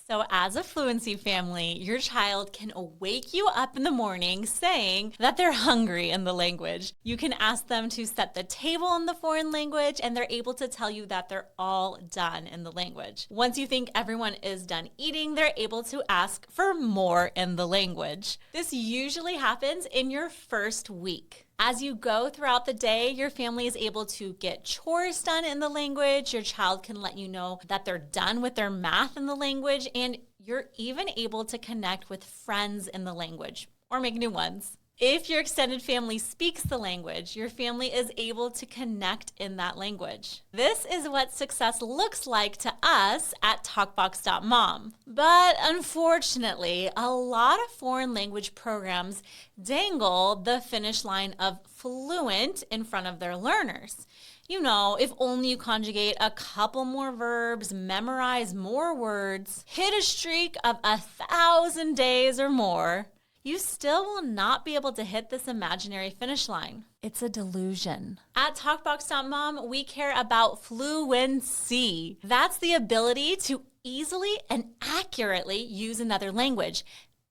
So as a Fluency family, your child can wake you up in the morning saying that they're hungry in the language. You can ask them to set the table in the foreign language, and they're able to tell you that they're all done in the language. Once you think everyone is done eating, they're able to ask for more in the language. This usually happens in your first week. As you go throughout the day, your family is able to get chores done in the language. Your child can let you know that they're done with their math in the language, and you're even able to connect with friends in the language or make new ones. If your extended family speaks the language, your family is able to connect in that language. This is what success looks like to us at TalkBox.Mom. But unfortunately, a lot of foreign language programs dangle the finish line of fluent in front of their learners. You know, if only you conjugate a couple more verbs, memorize more words, hit a streak of 1,000 days or more, you still will not be able to hit this imaginary finish line. It's a delusion. At TalkBox.Mom, we care about fluency. That's the ability to easily and accurately use another language.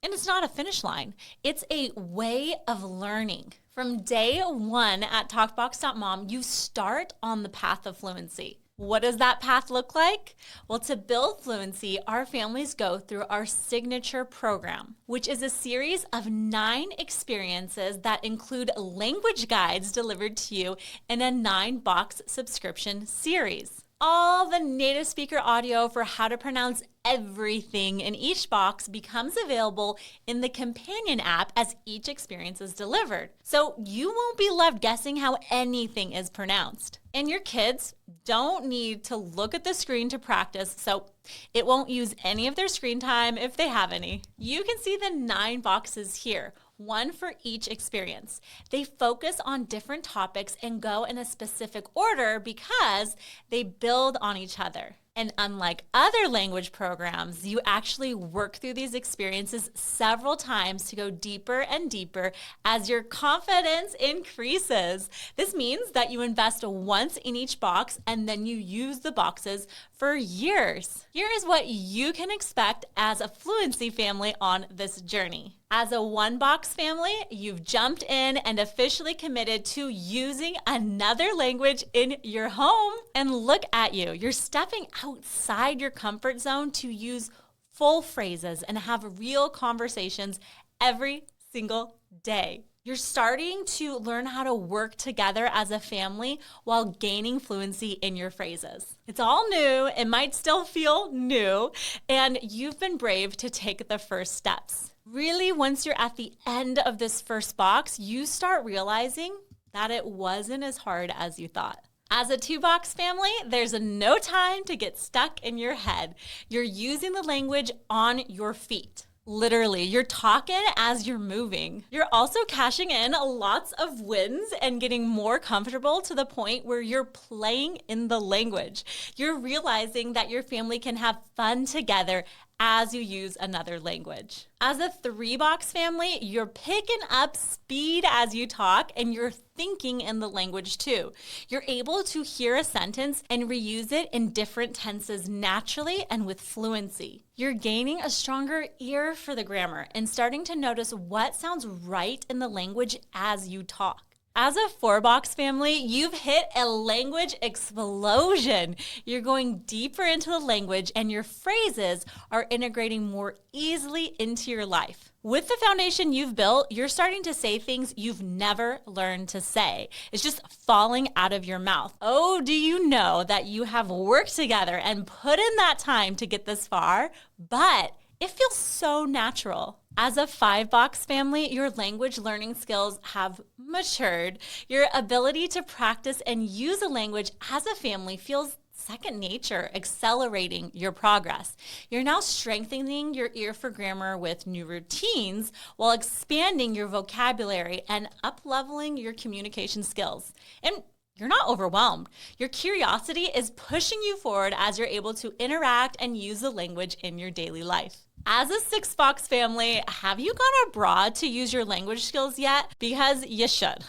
And it's not a finish line. It's a way of learning. From day one at TalkBox.Mom, you start on the path of fluency. What does that path look like? Well, to build fluency, our families go through our signature program, which is a series of 9 experiences that include language guides delivered to you in a 9-box subscription series. All the native speaker audio for how to pronounce everything in each box becomes available in the companion app as each experience is delivered. So you won't be left guessing how anything is pronounced. And your kids don't need to look at the screen to practice, so it won't use any of their screen time if they have any. You can see the 9 boxes here, one for each experience. They focus on different topics and go in a specific order because they build on each other. And unlike other language programs, you actually work through these experiences several times to go deeper and deeper as your confidence increases. This means that you invest once in each box and then you use the boxes for years. Here is what you can expect as a Fluency family on this journey. As a 1-box family, you've jumped in and officially committed to using another language in your home. And look at you. You're stepping outside your comfort zone to use full phrases and have real conversations every single day. You're starting to learn how to work together as a family while gaining fluency in your phrases. It's all new. It might still feel new, and you've been brave to take the first steps. Really, once you're at the end of this first box, you start realizing that it wasn't as hard as you thought. As a 2-box family, there's no time to get stuck in your head. You're using the language on your feet. Literally, you're talking as you're moving. You're also cashing in lots of wins and getting more comfortable to the point where you're playing in the language. You're realizing that your family can have fun together as you use another language. As a 3-box family, you're picking up speed as you talk and you're thinking in the language too. You're able to hear a sentence and reuse it in different tenses naturally and with fluency. You're gaining a stronger ear for the grammar and starting to notice what sounds right in the language as you talk. As a 4-box family, you've hit a language explosion. You're going deeper into the language and your phrases are integrating more easily into your life. With the foundation you've built, you're starting to say things you've never learned to say. It's just falling out of your mouth. Oh, do you know that you have worked together and put in that time to get this far? But it feels so natural. As a 5-box family, your language learning skills have matured. Your ability to practice and use a language as a family feels second nature, accelerating your progress. You're now strengthening your ear for grammar with new routines while expanding your vocabulary and up-leveling your communication skills. And you're not overwhelmed. Your curiosity is pushing you forward as you're able to interact and use the language in your daily life. As a 6-box family, have you gone abroad to use your language skills yet? Because you should.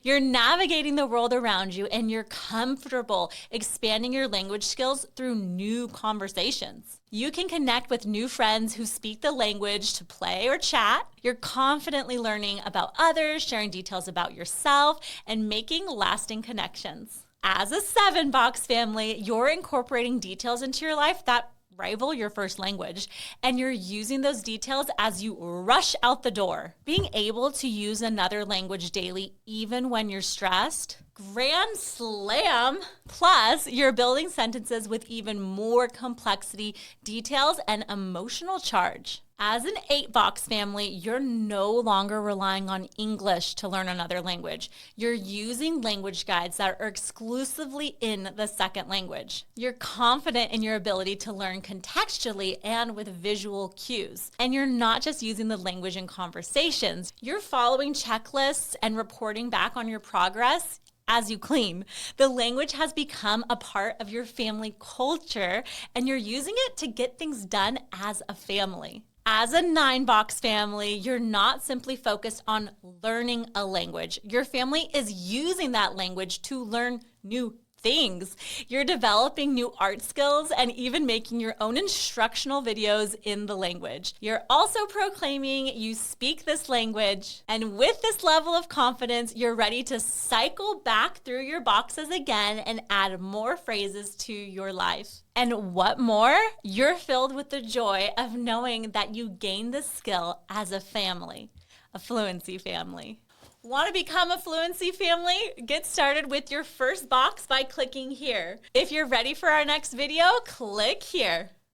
You're navigating the world around you and you're comfortable expanding your language skills through new conversations. You can connect with new friends who speak the language to play or chat. You're confidently learning about others, sharing details about yourself, and making lasting connections. As a 7-box family, you're incorporating details into your life that rival your first language, and you're using those details as you rush out the door. Being able to use another language daily, even when you're stressed, grand slam. Plus, you're building sentences with even more complexity, details, and emotional charge. As an 8-box family, you're no longer relying on English to learn another language. You're using language guides that are exclusively in the second language. You're confident in your ability to learn contextually and with visual cues. And you're not just using the language in conversations. You're following checklists and reporting back on your progress as you clean. The language has become a part of your family culture, and you're using it to get things done as a family. As a 9-box family, you're not simply focused on learning a language. Your family is using that language to learn new things. You're developing new art skills and even making your own instructional videos in the language. You're also proclaiming you speak this language, and with this level of confidence, you're ready to cycle back through your boxes again and add more phrases to your life. And what more? You're filled with the joy of knowing that you gained this skill as a family, a Fluency family. Want to become a Fluency family? Get started with your first box by clicking here. If you're ready for our next video, click here.